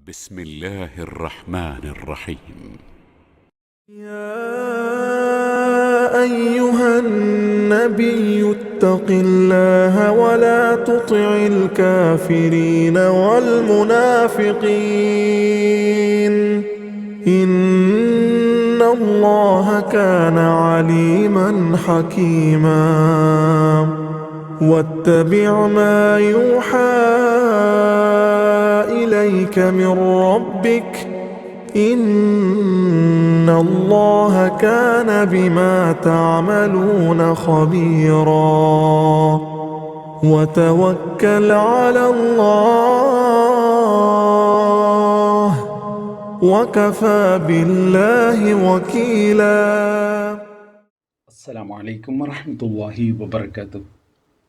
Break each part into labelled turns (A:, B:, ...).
A: بسم الله الرحمن الرحيم.
B: يا أيها النبي اتق الله ولا تطع الكافرين والمنافقين إن الله كان عليما حكيما واتبع ما يوحى إليك من ربك إن الله كان بما تعملون خبيرا وتوكل على الله وكفى بالله وكيلا.
C: അസ്സലാമു അലൈക്കും വറഹ്മത്തുള്ളാഹി വബറകാതുഹു.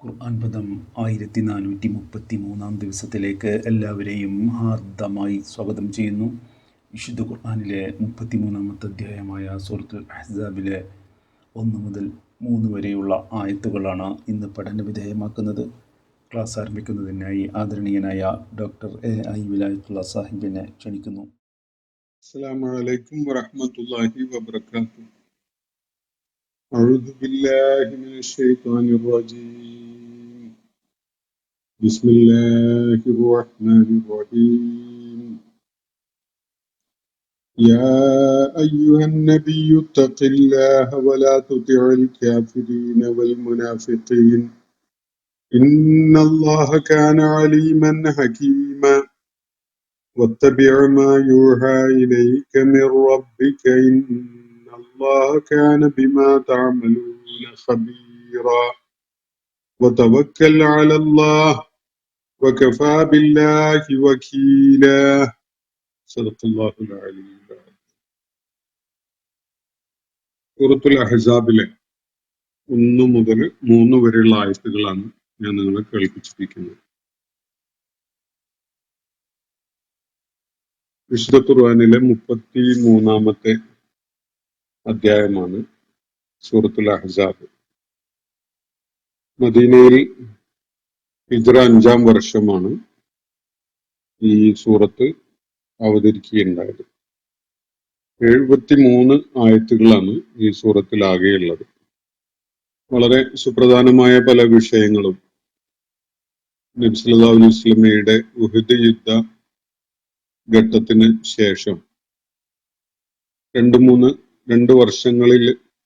C: ഖുർആൻ പദം 1433 ദിവസത്തിലേക്ക് എല്ലാവരെയും ഹാർദമായി സ്വാഗതം ചെയ്യുന്നു. വിശുദ്ധ ഖുർആനിലെ 33 അധ്യായമായ സൂറത്തുൽ അഹ്സാബിലെ 1 മുതൽ 3 വരെയുള്ള ആയത്തുകളാണ് ഇന്ന് പഠന വിധേയമാക്കുന്നത്. ക്ലാസ് ആരംഭിക്കുന്നതിനായി ആദരണീയനായ ഡോക്ടർ എ.ഐ. വിലായത്തുള്ള സാഹിബിനെ ക്ഷണിക്കുന്നു.
D: അസ്സലാമു അലൈക്കും വറഹ്മത്തുള്ളാഹി വബറകാതുഹു. أعوذ بالله من الشيطان الرجيم. بسم الله الرحمن الرحيم. يا أيها النبي اتق الله ولا تطع الكافرين والمنافقين إن الله كان عليما حكيما واتبع ما يوحى إليك من ربك إن الله كان بما تعملون خبيرا وتوكل على الله وكفى بالله وكيلا. صدق الله العلي العظيم. സൂറത്തുൽ അഹ്സാബിലെ 1 മുതൽ 3 വരെയുള്ള ആയത്തുകളാണ് ഞാൻ നിങ്ങളെ കേൾപ്പിച്ചിരിക്കുന്നത്. വിശുദ്ധ ഖുർആനിലെ 33 അധ്യായമാണ് സൂറത്തുൽ അഹ്സാബ്. മദീനയിൽ ഹിജ്റ 5-ാം വർഷമാണ് ഈ സൂറത്ത് അവതരിക്കുകയുണ്ടായത്. 73 ആയത്തുകളാണ് ഈ സൂറത്തിൽ ആകെയുള്ളത്. വളരെ സുപ്രധാനമായ പല വിഷയങ്ങളും നബി സല്ലല്ലാഹു അലൈഹി വസല്ലമയുടെ ഉഹദ് യുദ്ധ ഘട്ടത്തിന് ശേഷം 2 വർഷങ്ങളിൽ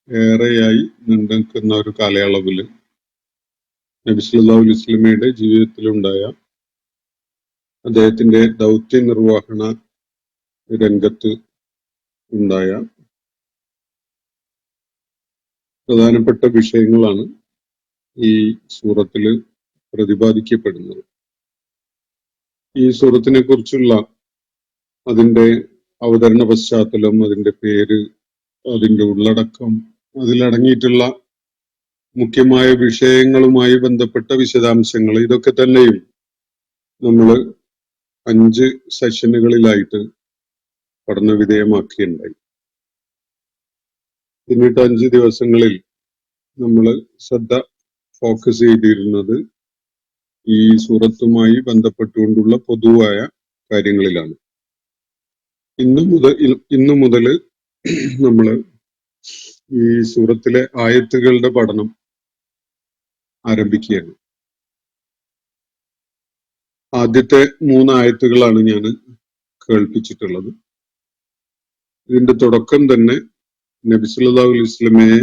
D: ഏറെയായി നീണ്ടുനിൽക്കുന്ന ഒരു കാലയളവിൽ നബി സല്ലല്ലാഹു അലൈഹി വസല്ലമയുടെ ജീവിതത്തിലുണ്ടായ അദ്ദേഹത്തിന്റെ ദൗത്യ നിർവഹണ രംഗത്ത് ഉണ്ടായ പ്രധാനപ്പെട്ട വിഷയങ്ങളാണ് ഈ സൂറത്തിൽ പ്രതിപാദിക്കപ്പെടുന്നത്. ഈ സൂറത്തിനെ കുറിച്ചുള്ള അതിന്റെ അവതരണ പശ്ചാത്തലം, അതിന്റെ പേര്, അതിന്റെ ഉള്ളടക്കം, അതിലടങ്ങിയിട്ടുള്ള മുഖ്യമായ വിഷയങ്ങളുമായി ബന്ധപ്പെട്ട വിശദാംശങ്ങൾ, ഇതൊക്കെ തന്നെയും നമ്മൾ 5 സെഷനുകളിലായിട്ട് പഠന വിധേയമാക്കിയുണ്ടായി. പിന്നീട് 5 ദിവസങ്ങളിൽ നമ്മൾ ശ്രദ്ധ ഫോക്കസ് ചെയ്തിരുന്നത് ഈ സൂറത്തുമായി ബന്ധപ്പെട്ടുകൊണ്ടുള്ള പൊതുവായ കാര്യങ്ങളിലാണ്. ഇന്നു മുതൽ നമ്മൾ ഈ സൂറത്തിലെ ആയത്തുകളുടെ പഠനം ആരംഭിക്കുകയാണ്. ആദ്യത്തെ 3 ആയത്തുകളാണ് ഞാൻ കേൾപ്പിച്ചിട്ടുള്ളത്. ഇതിന്റെ തുടക്കം തന്നെ നബി സല്ലല്ലാഹു അലൈഹി വസല്ലമയെ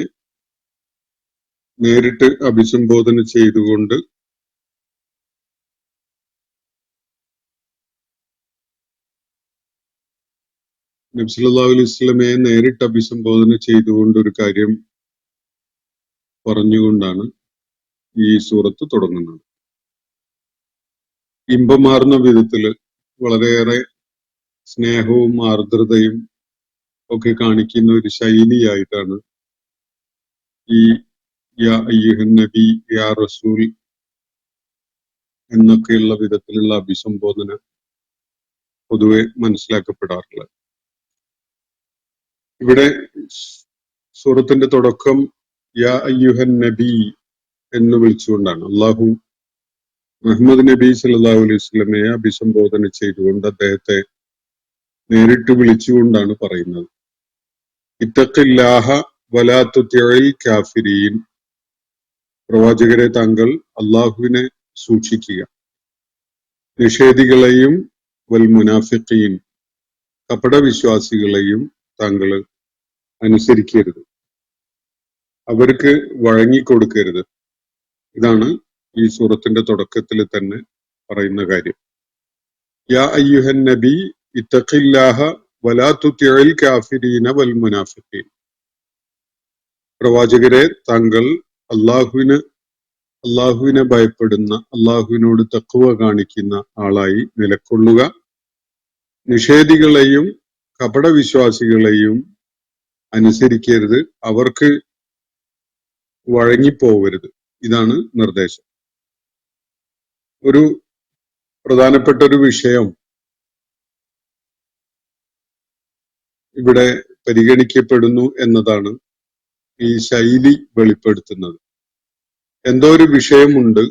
D: നേരിട്ട് അഭിസംബോധന ചെയ്തുകൊണ്ട് നബി സല്ലല്ലാഹു അലൈഹി വസല്ലമയെ നേരിട്ട് അഭിസംബോധന ചെയ്തുകൊണ്ട് ഒരു കാര്യം പറഞ്ഞുകൊണ്ടാണ് ഈ സൂറത്ത് തുടങ്ങുന്നത്. ഇമ്പമാർന്ന വിധത്തില് വളരെയേറെ സ്നേഹവും ആർദ്രതയും ഒക്കെ കാണിക്കുന്ന ഒരു ശൈലിയായിട്ടാണ് ഈ യാ അയ്യുഹൻ നബി, യാ റസൂൽ എന്നൊക്കെയുള്ള വിധത്തിലുള്ള അഭിസംബോധന പൊതുവെ മനസ്സിലാക്കപ്പെടാറുള്ളത്. ഇവിടെ സൂറത്തിന്റെ തുടക്കം യാ അയ്യുഹൻ നബി എന്ന് വിളിച്ചുകൊണ്ടാണ്. അള്ളാഹു മുഹമ്മദ് നബി സല്ലല്ലാഹു അലൈഹി വസല്ലമയെ അഭിസംബോധന ചെയ്തുകൊണ്ട് അദ്ദേഹത്തെ നേരിട്ട് വിളിച്ചുകൊണ്ടാണ് പറയുന്നത്. ഇത്തഖില്ലാഹ വലാ തുതിഇൽ കാഫിരീൻ, പ്രവാചകരെ താങ്കൾ അള്ളാഹുവിനെ സൂക്ഷിക്കുക, നിഷേധികളെയും വൽ മുനാഫിഖീൻ, കപടവിശ്വാസികളെയും താങ്കൾ അനുസരിക്കരുത്, അവർക്ക് വഴങ്ങിക്കൊടുക്കരുത്. ഇതാണ് ഈ സൂറത്തിന്റെ തുടക്കത്തിൽ തന്നെ പറയുന്ന കാര്യം. യാ അയ്യുഹൻ നബി ഇത്തഖില്ലാഹ വലാ തുതിഇൽ കാഫിരീന വൽ മുനാഫിഖീൻ, പ്രവാചകരെ താങ്കൾ അള്ളാഹുവിനെ ഭയപ്പെടുന്ന, അള്ളാഹുവിനോട് തഖ്വ കാണിക്കുന്ന ആളായി നിലകൊള്ളുക, നിഷേധികളെയും കപടവിശ്വാസികളെയും അനുസരിക്കരുത്, അവർക്ക് വഴങ്ങിപ്പോവരുത്. ഇതാണ് നിർദ്ദേശം. ഒരു പ്രധാനപ്പെട്ട ഒരു വിഷയം ഇവിടെ പരിഗണിക്കപ്പെടുന്നു എന്നതാണ് ഈ ശൈലി വെളിപ്പെടുത്തുന്നത്. എന്തോ ഒരു വിഷയമുണ്ട്,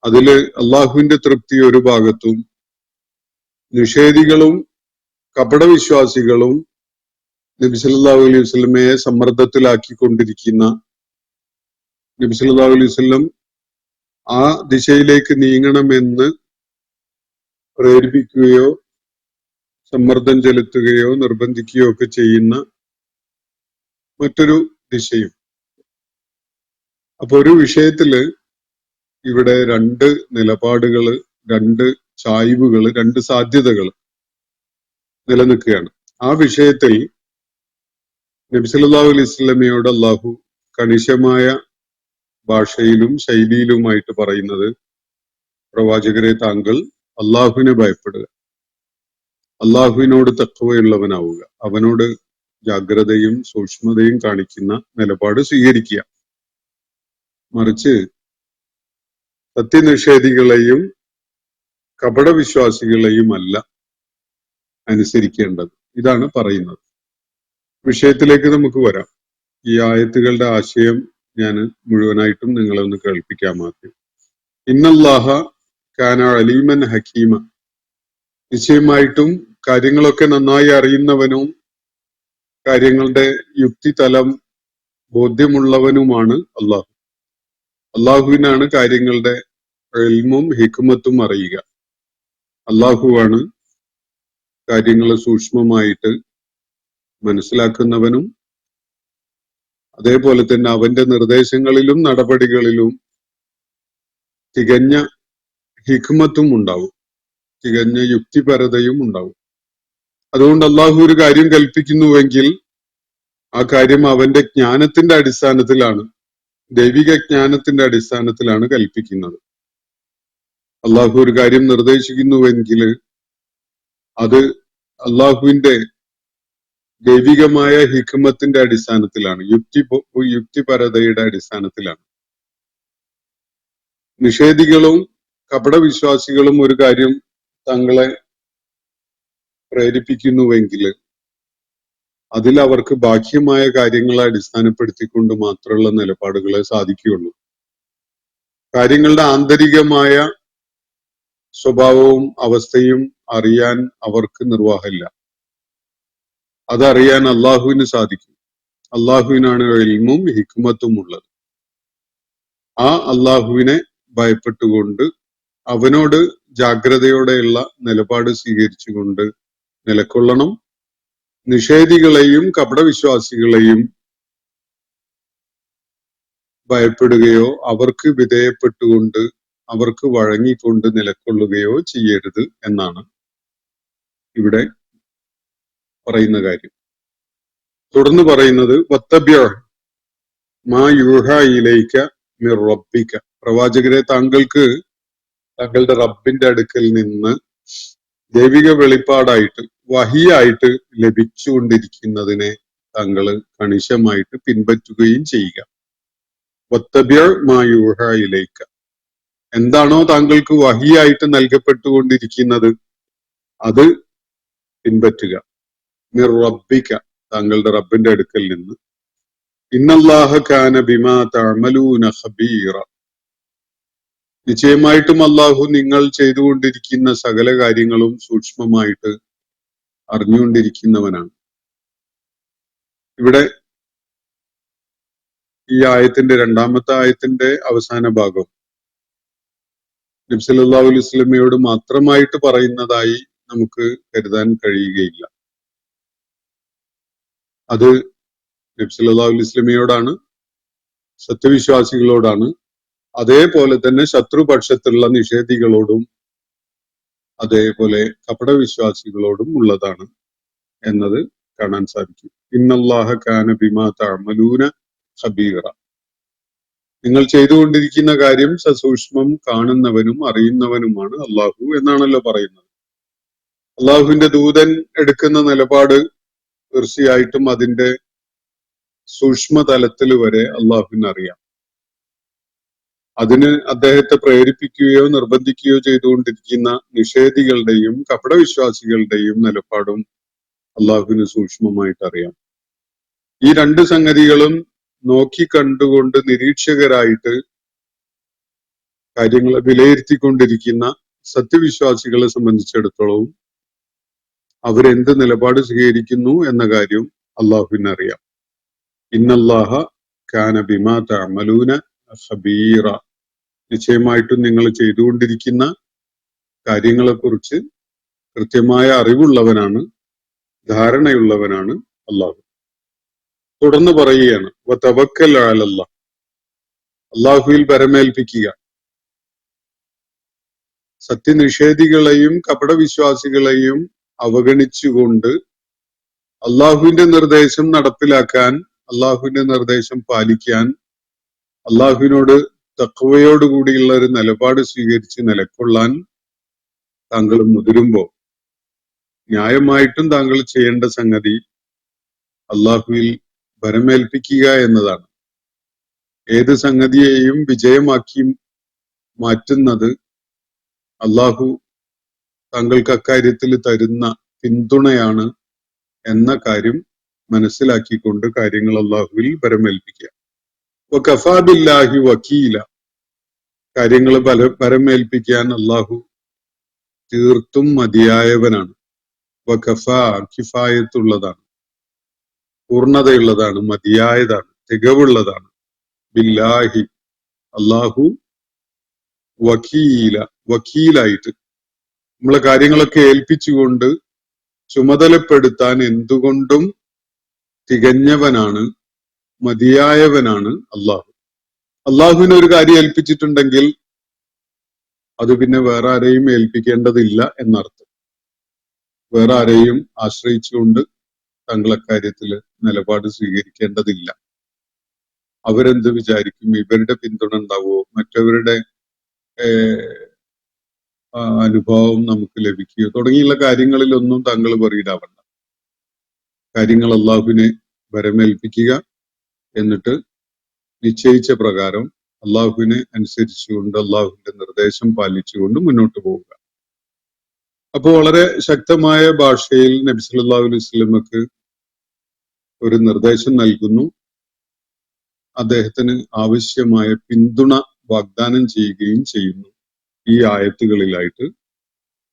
D: അതില് അള്ളാഹുവിന്റെ തൃപ്തി ഒരു ഭാഗത്തും നിഷേധികളും കപടവിശ്വാസികളും നബി സല്ലല്ലാഹു അലൈഹി വസല്ലമയെ സമ്മർദ്ദത്തിലാക്കിക്കൊണ്ടിരിക്കുന്ന, നബി സല്ലല്ലാഹു അലൈഹി വസല്ലം ആ ദിശയിലേക്ക് നീങ്ങണമെന്ന് പ്രേരിപ്പിക്കുകയോ സമ്മർദ്ദം ചെലുത്തുകയോ നിർബന്ധിക്കുകയോ ഒക്കെ ചെയ്യുന്ന മറ്റൊരു ദിശയും. അപ്പൊ ഒരു വിഷയത്തില് ഇവിടെ രണ്ട് നിലപാടുകള്, രണ്ട് ചായ്വുകള്, രണ്ട് സാധ്യതകൾ നിലനിൽക്കുകയാണ്. ആ വിഷയത്തിൽ നബി സല്ലല്ലാഹു അലൈഹി വസല്ലമയോട് അള്ളാഹു കണിശമായ ഭാഷയിലും ശൈലിയിലുമായിട്ട് പറയുന്നത്, പ്രവാചകരെ താങ്കൾ അള്ളാഹുവിനെ ഭയപ്പെടുക, അള്ളാഹുവിനോട് തഖ്വയുള്ളവനാവുക, അവനോട് ജാഗ്രതയും സൂക്ഷ്മതയും കാണിക്കുന്ന നിലപാട് സ്വീകരിക്കുക. മറിച്ച് സത്യനിഷേധികളെയും കപടവിശ്വാസികളെയും അല്ല അനുസരിക്കേണ്ടത്. ഇതാണ് പറയുന്നത്. വിഷയത്തിലേക്ക് നമുക്ക് വരാം. ഈ ആയത്തുകളുടെ ആശയം ഞാൻ മുഴുവനായിട്ടും നിങ്ങളെ ഒന്ന് കേൾപ്പിക്കാം. ആദ്യം, ഇന്നല്ലാഹ കാന അലീമൻ ഹക്കീമ, നിശ്ചയമായിട്ടും കാര്യങ്ങളൊക്കെ നന്നായി അറിയുന്നവനും കാര്യങ്ങളുടെ യുക്തിതലം ബോധ്യമുള്ളവനുമാണ് അള്ളാഹു. അള്ളാഹുവിനാണ് കാര്യങ്ങളുടെ ഇൽമും ഹിക്മത്തും അറിയുക. അള്ളാഹുവാണ് കാര്യങ്ങൾ സൂക്ഷ്മമായിട്ട് മനസ്സിലാക്കുന്നവനും അതേപോലെ തന്നെ അവന്റെ നിർദ്ദേശങ്ങളിലും നടപടികളിലും തികഞ്ഞ ഹിക്മത്തും ഉണ്ടാവും, തികഞ്ഞ യുക്തിപരതയും ഉണ്ടാവും. അതുകൊണ്ട് അള്ളാഹു ഒരു കാര്യം കൽപ്പിക്കുന്നുവെങ്കിൽ ആ കാര്യം അവന്റെ ജ്ഞാനത്തിന്റെ അടിസ്ഥാനത്തിലാണ്, ദൈവിക ജ്ഞാനത്തിന്റെ അടിസ്ഥാനത്തിലാണ് കൽപ്പിക്കുന്നത്. അള്ളാഹു ഒരു കാര്യം നിർദ്ദേശിക്കുന്നുവെങ്കിൽ അത് അള്ളാഹുവിന്റെ ദൈവികമായ ഹിക്മത്തിന്റെ അടിസ്ഥാനത്തിലാണ്, യുക്തിപരതയുടെ അടിസ്ഥാനത്തിലാണ്. നിഷേധികളും കപടവിശ്വാസികളും ഒരു കാര്യം തങ്ങളെ പ്രേരിപ്പിക്കുന്നുവെങ്കിൽ അതിൽ അവർക്ക് ബാഹ്യമായ കാര്യങ്ങളെ അടിസ്ഥാനപ്പെടുത്തിക്കൊണ്ട് മാത്രമുള്ള നിലപാടുകളെ സാധിക്കുകയുള്ളൂ. കാര്യങ്ങളുടെ ആന്തരികമായ സ്വഭാവവും അവസ്ഥയും അറിയാൻ അവർക്ക് നിർവാഹമില്ല. അതറിയാൻ അള്ളാഹുവിന് സാധിക്കും. അള്ളാഹുവിനാണ് ഇൽമും ഹിക്മത്തും ഉള്ളത്. ആ അള്ളാഹുവിനെ ഭയപ്പെട്ടുകൊണ്ട് അവനോട് ജാഗ്രതയോടെയുള്ള നിലപാട് സ്വീകരിച്ചുകൊണ്ട് നിലകൊള്ളണം. നിഷേധികളെയും കപടവിശ്വാസികളെയും ഭയപ്പെടുകയോ അവർക്ക് വിധേയപ്പെട്ടുകൊണ്ട് അവർക്ക് വഴങ്ങിക്കൊണ്ട് നിലകൊള്ളുകയോ ചെയ്യരുത് എന്നാണ് ഇവിടെ പറയുന്ന കാര്യം. തുടർന്ന് പറയുന്നത്, വത്തബ്യ മാ യൂഹ ഇലൈക മിർ റബ്ബിക, പ്രവാചകരെ താങ്കൾക്ക് താങ്കളുടെ റബ്ബിന്റെ അടുക്കൽ നിന്ന് ദൈവിക വെളിപ്പാടായിട്ട് വഹിയായിട്ട് ലഭിച്ചുകൊണ്ടിരിക്കുന്നതിനെ താങ്കൾ കണിശമായിട്ട് പിൻപറ്റുകയും ചെയ്യുക. വത്തബ്യ മാ യൂഹ ഇലൈക, എന്താണോ താങ്കൾക്ക് വഹിയായിട്ട് നൽകപ്പെട്ടുകൊണ്ടിരിക്കുന്നത് അത് പിൻപറ്റുക. മിർ റബ്ബിക, താങ്കളുടെ റബ്ബിന്റെ അടുക്കൽ നിന്ന്. ഇന്നല്ലാഹ കാന ബിമാ തഅമലൂന ഖബീറ, നിശ്ചയമായിട്ടും അള്ളാഹു നിങ്ങൾ ചെയ്തുകൊണ്ടിരിക്കുന്ന സകല കാര്യങ്ങളും സൂക്ഷ്മമായിട്ട് അറിഞ്ഞുകൊണ്ടിരിക്കുന്നവനാണ്. ഇവിടെ ഈ ആയത്തിന്റെ രണ്ടാമത്തെ ആയത്തിന്റെ അവസാന ഭാഗം നബി സല്ലല്ലാഹു അലൈഹി വസല്ലമയോട് മാത്രമായിട്ട് പറയുന്നതായി നമുക്ക് കരുതാൻ കഴിയുകയില്ല. അത് നബി സല്ലല്ലാഹു അലൈഹി വസല്ലമയോടാണ്, സത്യവിശ്വാസികളോടാണ്, അതേപോലെ തന്നെ ശത്രുപക്ഷത്തുള്ള നിഷേധികളോടും അതേപോലെ കപടവിശ്വാസികളോടും ഉള്ളതാണ് എന്നത് കാണാൻ സാധിക്കും. ഇന്നല്ലാഹ കാന ബിമാ തഅമലൂന ഖബീറ. നിങ്ങൾ ചെയ്തുകൊണ്ടിരിക്കുന്ന കാര്യം സസൂക്ഷ്മം കാണുന്നവനും അറിയുന്നവനുമാണ് അള്ളാഹു എന്നാണല്ലോ പറയുന്നത്. അള്ളാഹുവിന്റെ ദൂതൻ എടുക്കുന്ന നിലപാട് തീർച്ചയായിട്ടും അതിന്റെ സൂക്ഷ്മതലത്തിൽ വരെ അള്ളാഹുവിന് അറിയാം. അതിന് അദ്ദേഹത്തെ പ്രേരിപ്പിക്കുകയോ നിർബന്ധിക്കുകയോ ചെയ്തുകൊണ്ടിരിക്കുന്ന നിഷേധികളുടെയും കപടവിശ്വാസികളുടെയും നിലപാടും അള്ളാഹുവിന് സൂക്ഷ്മമായിട്ട് അറിയാം. ഈ രണ്ട് സംഗതികളും നോക്കിക്കണ്ടുകൊണ്ട് നിരീക്ഷകരായിട്ട് കാര്യങ്ങളെ വിലയിരുത്തിക്കൊണ്ടിരിക്കുന്ന സത്യവിശ്വാസികളെ സംബന്ധിച്ചിടത്തോളം അവരെന്ത് നിലപാട് സ്വീകരിക്കുന്നു എന്ന കാര്യം അള്ളാഹുവിന് അറിയാം. ഇന്നല്ലാഹ കാന ബിമാ തഅമലൂന ഖബീറ. നിശ്ചയമായിട്ടും നിങ്ങൾ ചെയ്തുകൊണ്ടിരിക്കുന്ന കാര്യങ്ങളെക്കുറിച്ച് കൃത്യമായ അറിവുള്ളവനാണ്, ധാരണയുള്ളവനാണ് അള്ളാഹു. തുടർന്ന് പറയുകയാണ്, വതവക്കൽ അലല്ലാഹ്. അള്ളാഹുവിൽ ഭരമേൽപ്പിക്കുക. സത്യനിഷേധികളെയും കപടവിശ്വാസികളെയും അവഗണിച്ചുകൊണ്ട് അള്ളാഹുവിന്റെ നിർദ്ദേശം നടപ്പിലാക്കാൻ, അള്ളാഹുവിന്റെ നിർദ്ദേശം പാലിക്കാൻ, അള്ളാഹുവിനോട് തഖ്വയോടുകൂടിയുള്ള ഒരു നിലപാട് സ്വീകരിച്ച് നിലകൊള്ളാൻ താങ്കൾ മുതിരുമ്പോ ന്യായമായിട്ടും താങ്കൾ ചെയ്യേണ്ട സംഗതി അള്ളാഹുവിൽ ഭരമേൽപ്പിക്കുക എന്നതാണ്. ഏത് സംഗതിയെയും വിജയമാക്കി മാറ്റുന്നത് അള്ളാഹു താങ്കൾക്ക് അക്കാര്യത്തിൽ തരുന്ന പിന്തുണയാണ് എന്ന കാര്യം മനസ്സിലാക്കിക്കൊണ്ട് കാര്യങ്ങൾ അള്ളാഹുവിൽ ഭരമേൽപ്പിക്കുക. വകഫാ ബില്ലാഹി വക്കീല. കാര്യങ്ങൾ ഭരമേൽപ്പിക്കാൻ അള്ളാഹു തീർത്തും മതിയായവനാണ്. വകഫാ കിഫായത്തുള്ളതാണ്, പൂർണ്ണതയുള്ളതാണ്, മതിയായതാണ്, തികവുള്ളതാണ്. ബില്ലാഹി അള്ളാഹു വക്കീല, വക്കീലായിട്ട് നമ്മളെ കാര്യങ്ങളൊക്കെ ഏൽപ്പിച്ചുകൊണ്ട് ചുമതലപ്പെടുത്താൻ എന്തുകൊണ്ടും തികഞ്ഞവനാണ്, മതിയായവനാണ് അള്ളാഹു. അള്ളാഹുവിനെ ഒരു കാര്യം ഏൽപ്പിച്ചിട്ടുണ്ടെങ്കിൽ അത് പിന്നെ വേറെ ആരെയും ഏൽപ്പിക്കേണ്ടതില്ല എന്നർത്ഥം. വേറെ ആരെയും ആശ്രയിച്ചുകൊണ്ട് താങ്കൾ അക്കാര്യത്തിൽ നിലപാട് സ്വീകരിക്കേണ്ടതില്ല. അവരെന്ത് വിചാരിക്കും, ഇവരുടെ പിന്തുണ ഉണ്ടാവുമോ, മറ്റവരുടെ അനുഭവം നമുക്ക് ലഭിക്കുകയോ തുടങ്ങിയുള്ള കാര്യങ്ങളിലൊന്നും താങ്കൾ വറീഡാവണ്ട. കാര്യങ്ങൾ അള്ളാഹുവിനെ ഭരമേൽപ്പിക്കുക, എന്നിട്ട് നിശ്ചയിച്ച പ്രകാരം അള്ളാഹുവിനെ അനുസരിച്ചുകൊണ്ട് അള്ളാഹുവിന്റെ നിർദ്ദേശം പാലിച്ചുകൊണ്ട് മുന്നോട്ട് പോവുക. അപ്പോൾ വളരെ ശക്തമായ ഭാഷയിൽ നബി സല്ലല്ലാഹു അലൈഹി വസല്ലമക്ക് ഒരു നിർദ്ദേശം നൽകുന്നു. അദ്ദേഹത്തിന് ആവശ്യമായ പിന്തുണ വാഗ്ദാനം ചെയ്യുകയും ചെയ്യുന്നു ഈ ആയത്തുകളിലായിട്ട്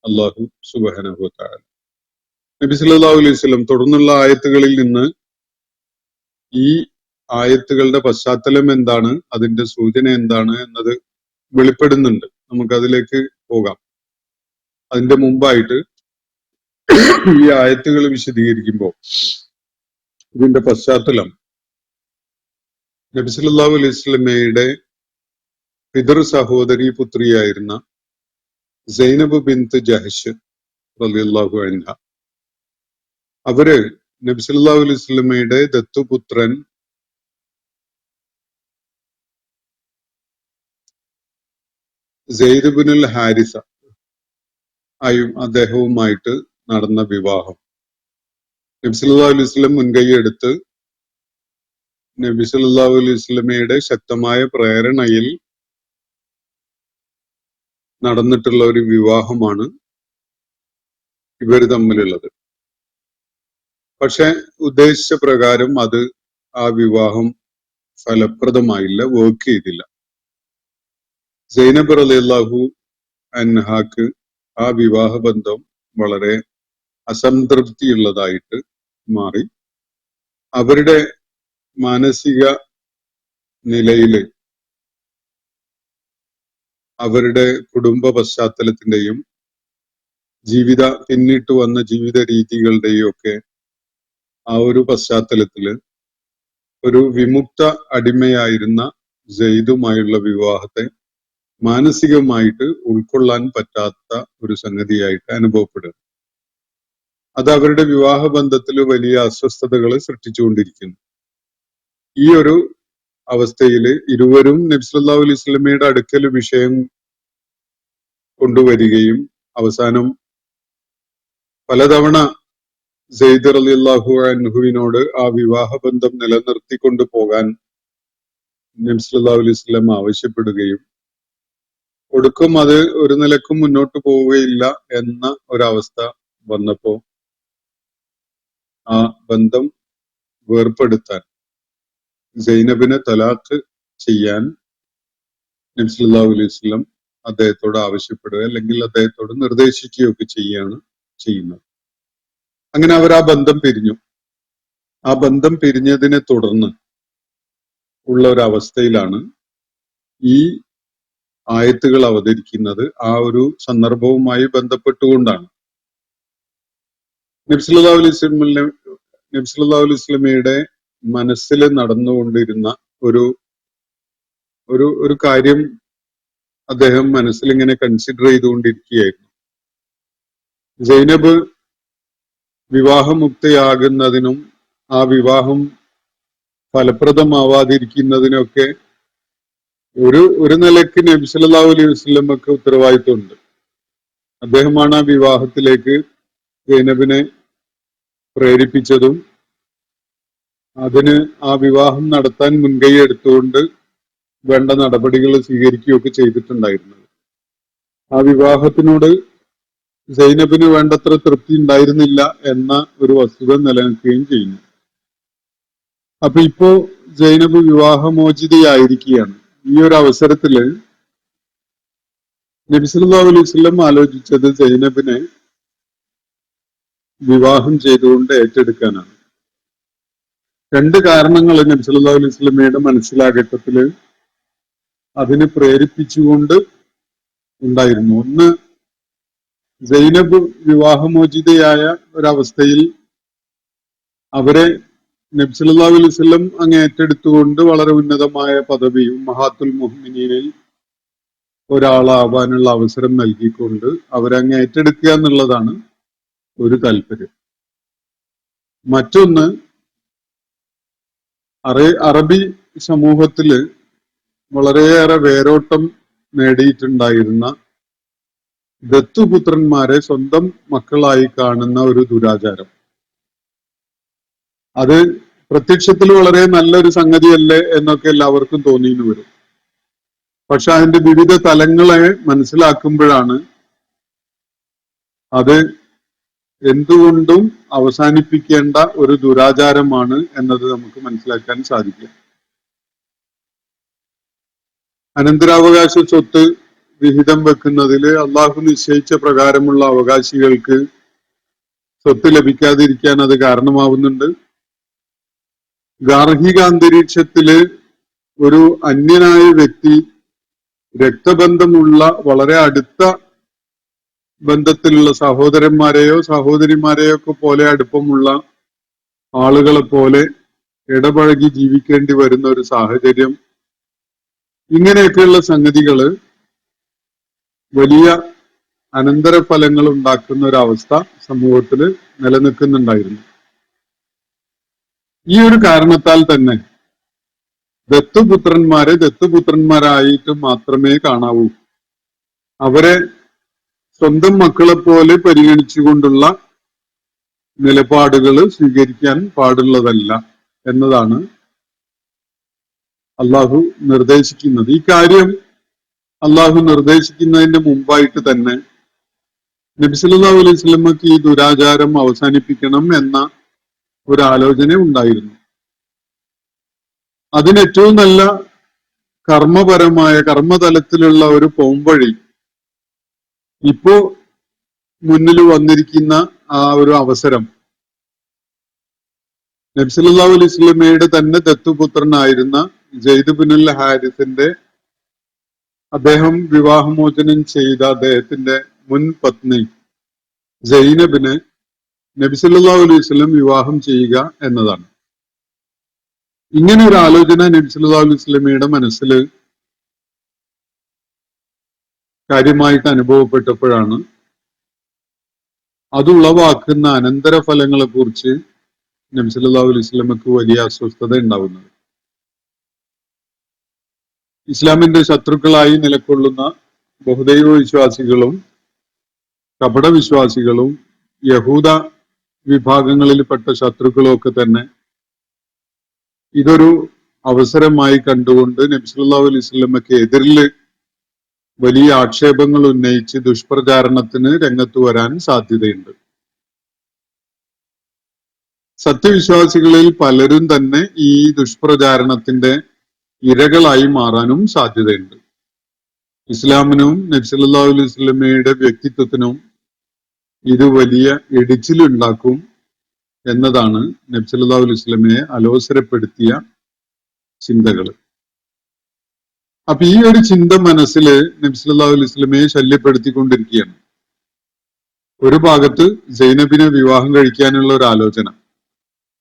D: അള്ളാഹു സുബ്ഹാനഹു വ തആല. നബി സല്ലല്ലാഹു അലൈഹി വസല്ലം തുടർന്നുള്ള ആയത്തുകളിൽ നിന്ന് ഈ ആയത്തുകളുടെ പശ്ചാത്തലം എന്താണ്, അതിന്റെ സൂചന എന്താണ് എന്നത് വെളിപ്പെടുന്നുണ്ട്. നമുക്കതിലേക്ക് പോകാം. അതിന്റെ മുമ്പായിട്ട് ഈ ആയത്തുകൾ വിശദീകരിക്കുമ്പോൾ ഇതിന്റെ പശ്ചാത്തലം നബി സല്ലല്ലാഹു അലൈഹി വസല്ലമയുടെ പിതൃ സഹോദരി പുത്രിയായിരുന്ന സൈനബ് ബിൻത്ത് ജഹ്ഷ് റളിയല്ലാഹു അൻഹ, അവര് നബി സല്ലല്ലാഹു അലൈഹി വസല്ലമയുടെ ദത്തുപുത്രൻ സെയ്ദ് ഇബ്നുൽ ഹാരിസ ആയും അദ്ദേഹവുമായിട്ട് നടന്ന വിവാഹം നബി സല്ലല്ലാഹു അലൈഹി വസല്ലം മുൻകൈയെടുത്ത് നബി സല്ലല്ലാഹു അലൈഹി വസല്ലമയുടെ ശക്തമായ പ്രേരണയിൽ നടന്നിട്ടുള്ള ഒരു വിവാഹമാണ് ഇവർ തമ്മിലുള്ളത്. പക്ഷെ ഉദ്ദേശിച്ച പ്രകാരം അത് ആ വിവാഹം ഫലപ്രദമായില്ല, വർക്ക് ചെയ്തില്ല. സൈനബ് റളിയല്ലാഹു അൻഹാക്ക് ആ വിവാഹബന്ധം വളരെ അസംതൃപ്തിയുള്ളതായിട്ട് മാറി. അവരുടെ മാനസിക നിലയില് അവരുടെ കുടുംബ പശ്ചാത്തലത്തിന്റെയും പിന്നിട്ട് വന്ന ജീവിത രീതികളുടെയും ഒക്കെ ആ ഒരു പശ്ചാത്തലത്തില് ഒരു വിമുക്ത അടിമയായിരുന്ന സെയ്ദുമായുള്ള വിവാഹത്തെ മാനസികമായിട്ട് ഉൾക്കൊള്ളാൻ പറ്റാത്ത ഒരു സംഗതിയായിട്ട് അനുഭവപ്പെടുന്നു. അത് അവരുടെ വിവാഹ ബന്ധത്തിൽ വലിയ അസ്വസ്ഥതകൾ സൃഷ്ടിച്ചുകൊണ്ടിരിക്കുന്നു. ഈ ഒരു അവസ്ഥയിൽ ഇരുവരും നബി സല്ലല്ലാഹു അലൈഹി വസല്ലമയുടെ അടുക്കൽ വിഷയം കൊണ്ടുവരികയും അവസാനം പലതവണ സെയ്ദ് റളിയല്ലാഹു അൻഹുവിനോട് ആ വിവാഹ ബന്ധം നിലനിർത്തിക്കൊണ്ടു പോകാൻ നബി സല്ലല്ലാഹു അലൈഹി വസല്ലം ആവശ്യപ്പെടുകയും ഒടുക്കം അത് ഒരു നിലക്കും മുന്നോട്ട് പോവുകയില്ല എന്ന ഒരവസ്ഥ വന്നപ്പോ ആ ബന്ധം വേർപ്പെടുത്താൻ സൈനബിനെ തലാഖ് ചെയ്യാൻ നബി സല്ലല്ലാഹു അലൈഹി വസല്ലം അദ്ദേഹത്തോട് ആവശ്യപ്പെടുക അല്ലെങ്കിൽ അദ്ദേഹത്തോട് നിർദ്ദേശിക്കുകയൊക്കെ ചെയ്യുകയാണ് ചെയ്യുന്നത്. അങ്ങനെ അവർ ആ ബന്ധം പിരിഞ്ഞു. ആ ബന്ധം പിരിഞ്ഞതിനെ തുടർന്ന് ഉള്ള ഒരവസ്ഥയിലാണ് ഈ ആയത്തുകൾ അവതരിക്കുന്നത്. ആ ഒരു സന്ദർഭവുമായി ബന്ധപ്പെട്ടുകൊണ്ടാണ്. നബി സല്ലല്ലാഹു അലൈഹി വസല്ലമയുടെ മനസ്സിൽ നടന്നുകൊണ്ടിരുന്ന ഒരു കാര്യം അദ്ദേഹം മനസ്സിൽ ഇങ്ങനെ കൺസിഡർ ചെയ്തുകൊണ്ടിരിക്കുകയായിരുന്നു. സൈനബ് വിവാഹമുക്തയാകുന്നതിനും ആ വിവാഹം ഫലപ്രദമാവാതിരിക്കുന്നതിനൊക്കെ ഒരു നിലയ്ക്ക് നബി സല്ലല്ലാഹു അലൈഹി വസല്ലമക്ക് ഉത്തരവാദിത്വമുണ്ട്. അദ്ദേഹമാണ് ആ വിവാഹത്തിലേക്ക് സൈനബിനെ പ്രേരിപ്പിച്ചതും അതിന് ആ വിവാഹം നടത്താൻ മുൻകൈ എടുത്തുകൊണ്ട് വേണ്ട നടപടികൾ സ്വീകരിക്കുകയൊക്കെ ചെയ്തിട്ടുണ്ടായിരുന്നത്. ആ വിവാഹത്തിനോട് സൈനബിന് വേണ്ടത്ര തൃപ്തി ഉണ്ടായിരുന്നില്ല എന്ന ഒരു വസ്തുത നിലനിൽക്കുകയും ചെയ്യുന്നു. അപ്പൊ ഇപ്പോ സൈനബ് വിവാഹമോചിതയായിരിക്കുകയാണ്. ഈ ഒരു അവസരത്തില് നബി സല്ലല്ലാഹു അലൈഹി വസല്ലം ആലോചിച്ചത് സൈനബിനെ വിവാഹം ചെയ്തുകൊണ്ട് ഏറ്റെടുക്കാനാണ്. രണ്ട് കാരണങ്ങൾ നബി സല്ലല്ലാഹു അലൈഹി വസല്ലമയുടെ മനസ്സിലാഘട്ടത്തില് അതിന് പ്രേരിപ്പിച്ചുകൊണ്ട് ഉണ്ടായിരുന്നു. ഒന്ന്, സൈനബ് വിവാഹമോചിതയായ ഒരവസ്ഥയിൽ അവരെ നബി സല്ലല്ലാഹു അലൈഹി വസല്ലം അങ്ങ് ഏറ്റെടുത്തുകൊണ്ട് വളരെ ഉന്നതമായ പദവിയും മഹാത്തുൽ മുഅ്മിനീനിൽ ഒരാളാവാനുള്ള അവസരം നൽകിക്കൊണ്ട് അവരങ്ങ് ഏറ്റെടുക്കുക എന്നുള്ളതാണ് ഒരു താല്പര്യം. മറ്റൊന്ന്, അറബി സമൂഹത്തില് വളരെയേറെ വേരോട്ടം നേടിയിട്ടുണ്ടായിരുന്ന ദത്തുപുത്രന്മാരെ സ്വന്തം മക്കളായി കാണുന്ന ഒരു ദുരാചാരം. അത് പ്രത്യക്ഷത്തിൽ വളരെ നല്ലൊരു സംഗതിയല്ലേ എന്നൊക്കെ എല്ലാവർക്കും തോന്നിയെന്ന് വരും. പക്ഷെ അതിന്റെ വിവിധ തലങ്ങളെ മനസ്സിലാക്കുമ്പോഴാണ് അത് എന്തുകൊണ്ടും അവസാനിപ്പിക്കേണ്ട ഒരു ദുരാചാരമാണ് എന്നത് നമുക്ക് മനസ്സിലാക്കാൻ സാധിക്കും. അനന്തരാവകാശ സ്വത്ത് വിഹിതം വെക്കുന്നതിൽ അള്ളാഹു നിശ്ചയിച്ച പ്രകാരമുള്ള അവകാശികൾക്ക് സ്വത്ത് ലഭിക്കാതിരിക്കാൻ അത് കാരണമാവുന്നുണ്ട്. ഗാർഹിക അന്തരീക്ഷത്തില് ഒരു അന്യനായ വ്യക്തി രക്തബന്ധമുള്ള വളരെ അടുത്ത ബന്ധത്തിലുള്ള സഹോദരന്മാരെയോ സഹോദരിമാരെയോ ഒക്കെ പോലെ അടുപ്പമുള്ള ആളുകളെ പോലെ ഇടപഴകി ജീവിക്കേണ്ടി വരുന്ന ഒരു സാഹചര്യം, ഇങ്ങനെയൊക്കെയുള്ള സംഗതികള് വലിയ അനന്തരഫലങ്ങൾ ഉണ്ടാക്കുന്ന ഒരവസ്ഥ സമൂഹത്തിൽ നിലനിൽക്കുന്നുണ്ടായിരുന്നു. ഈ ഒരു കാരണത്താൽ തന്നെ ദത്തുപുത്രന്മാരെ ദത്തുപുത്രന്മാരായിട്ട് മാത്രമേ കാണാവൂ. അവരെ സ്വന്തം മക്കളെ പോലെ പരിഗണിച്ചുകൊണ്ടുള്ള നിലപാടുകൾ സ്വീകരിക്കാൻ പാടുള്ളതല്ല എന്നതാണ് അള്ളാഹു നിർദ്ദേശിക്കുന്നത്. ഈ കാര്യം അള്ളാഹു നിർദ്ദേശിക്കുന്നതിന്റെ മുമ്പായിട്ട് തന്നെ നബി സല്ലല്ലാഹു അലൈഹി വസല്ലമക്ക് ഈ ദുരാചാരം അവസാനിപ്പിക്കണം എന്ന ഒരു ആലോചന ഉണ്ടായിരുന്നു. അതിന് ഏറ്റവും നല്ല കർമ്മതലത്തിലുള്ള ഒരു പോംവഴി ഇപ്പോ മുന്നിൽ വന്നിരിക്കുന്ന ആ ഒരു അവസരം നബി സല്ലല്ലാഹു അലൈഹി വസല്ലമയുടെ തന്നെ ദത്തുപുത്രനായിരുന്ന സെയ്ദ് ബിനുൽ ഹാരിസിന്റെ അദ്ദേഹം വിവാഹമോചനം ചെയ്ത അദ്ദേഹത്തിന്റെ മുൻ പത്നി സൈനബിനെ നബി സല്ലല്ലാഹു അലൈഹി വസല്ലം വിവാഹം ചെയ്യുക എന്നതാണ്. ഇങ്ങനെ ഒരു ആലോചന നബി സല്ലല്ലാഹു അലൈഹി വസല്ലമയുടെ മനസ്സിൽ കാര്യമായിട്ട് അനുഭവപ്പെട്ടപ്പോഴാണ് അതുളവാക്കുന്ന അനന്തരഫലങ്ങളെ കുറിച്ച് നബി സല്ലല്ലാഹു അലൈഹി വസല്ലമക്ക് വലിയ അസ്വസ്ഥത ഉണ്ടാവുന്നത്. ഇസ്ലാമിന്റെ ശത്രുക്കളായി നിലകൊള്ളുന്ന ബഹുദൈവ വിശ്വാസികളും കപട വിശ്വാസികളും യഹൂദ വിഭാഗങ്ങളിൽപ്പെട്ട ശത്രുക്കളും ഒക്കെ തന്നെ ഇതൊരു അവസരമായി കണ്ടുകൊണ്ട് നബി സല്ലല്ലാഹു അലൈഹി വസല്ലമക്ക് എതിരിൽ വലിയ ആക്ഷേപങ്ങൾ ഉന്നയിച്ച് ദുഷ്പ്രചാരണത്തിന് രംഗത്ത് വരാൻ സാധ്യതയുണ്ട്. സത്യവിശ്വാസികളിൽ പലരും തന്നെ ഈ ദുഷ്പ്രചാരണത്തിന്റെ ഇരകളായി മാറാനും സാധ്യതയുണ്ട്. ഇസ്ലാമിനും നബി സല്ലല്ലാഹു അലൈഹി വസല്ലമയുടെ വ്യക്തിത്വത്തിനും ഇത് വലിയ ഇടിച്ചിലുണ്ടാക്കും എന്നതാണ് നബി സല്ലല്ലാഹു അലൈഹി വസല്ലമയെ അലോസരപ്പെടുത്തിയ ചിന്തകൾ. അപ്പൊ ഈ ഒരു ചിന്ത മനസ്സിൽ നബി സല്ലല്ലാഹു അലൈഹി വസല്ലമയെ ശല്യപ്പെടുത്തിക്കൊണ്ടിരിക്കുകയാണ്. ഒരു ഭാഗത്ത് സൈനബിനെ വിവാഹം കഴിക്കാനുള്ള ഒരു ആലോചന,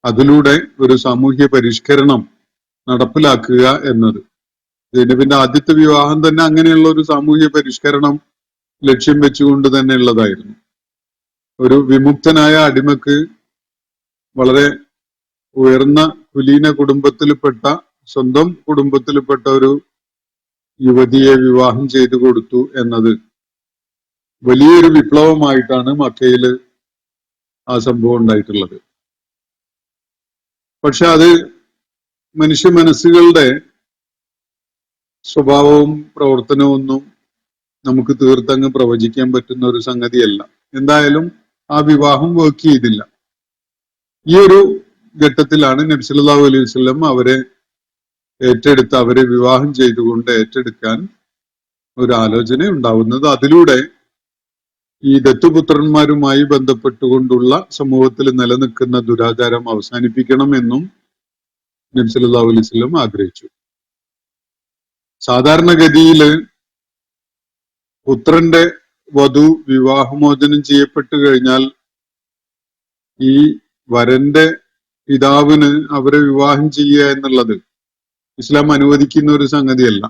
D: അതിലൂടെ ഒരു സാമൂഹ്യ പരിഷ്കരണം നടപ്പിലാക്കുക എന്നത്. സൈനബിന്റെ ആദ്യത്തെ വിവാഹം തന്നെ അങ്ങനെയുള്ള ഒരു സാമൂഹ്യ പരിഷ്കരണം ലക്ഷ്യം വെച്ചുകൊണ്ട് തന്നെ ഉള്ളതായിരുന്നു. ഒരു വിമുക്തനായ അടിമക്ക് വളരെ ഉയർന്ന കുലീന കുടുംബത്തിൽപ്പെട്ട സ്വന്തം കുടുംബത്തിൽപ്പെട്ട ഒരു യുവതിയെ വിവാഹം ചെയ്തു കൊടുത്തു എന്നത് വലിയൊരു വിപ്ലവമായിട്ടാണ് മക്കയിൽ ആ സംഭവം ഉണ്ടായിട്ടുള്ളത്. പക്ഷെ അത് മനുഷ്യ മനസ്സുകളുടെ സ്വഭാവവും പ്രവർത്തനവും ഒന്നും നമുക്ക് തീർത്തങ്ങ് പ്രവചിക്കാൻ പറ്റുന്ന ഒരു സംഗതിയല്ല. എന്തായാലും ആ വിവാഹം വർക്ക് ചെയ്തില്ല. ഈ ഒരു ഘട്ടത്തിലാണ് നബി സല്ലല്ലാഹു അലൈഹി വസല്ലം അവരെ അവരെ വിവാഹം ചെയ്തുകൊണ്ട് ഏറ്റെടുക്കാൻ ഒരു ആലോചന ഉണ്ടാവുന്നത്. അതിലൂടെ ഈ ദത്തുപുത്രന്മാരുമായി ബന്ധപ്പെട്ടുകൊണ്ടുള്ള സമൂഹത്തിൽ നിലനിൽക്കുന്ന ദുരാചാരം അവസാനിപ്പിക്കണമെന്നും നബി സല്ലല്ലാഹു അലൈഹി വസല്ലം ആഗ്രഹിച്ചു. സാധാരണഗതിയിൽ പുത്രന്റെ വധു വിവാഹമോചനം ചെയ്യപ്പെട്ടു കഴിഞ്ഞാൽ ഈ വരന്റെ പിതാവിന് അവരെ വിവാഹം ചെയ്യുക എന്നുള്ളത് ഇസ്ലാം അനുവദിക്കുന്ന ഒരു സംഗതിയല്ല.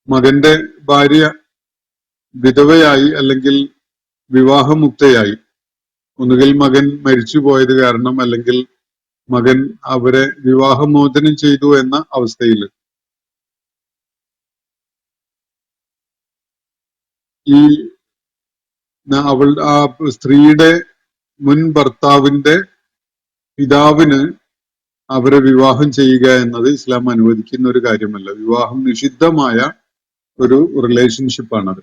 D: മകന്റെ ഭാര്യ വിധവയായി അല്ലെങ്കിൽ വിവാഹമുക്തയായി, ഒന്നുകിൽ മകൻ മരിച്ചു പോയത് കാരണം അല്ലെങ്കിൽ മകൻ അവരെ വിവാഹമോചനം ചെയ്തു എന്ന അവസ്ഥയിൽ ഈ ആ സ്ത്രീയുടെ മുൻ ഭർത്താവിന്റെ പിതാവിന് അവരെ വിവാഹം ചെയ്യുക എന്നത് ഇസ്ലാം അനുവദിക്കുന്ന ഒരു കാര്യമല്ല. വിവാഹം നിഷിദ്ധമായ ഒരു റിലേഷൻഷിപ്പാണത്.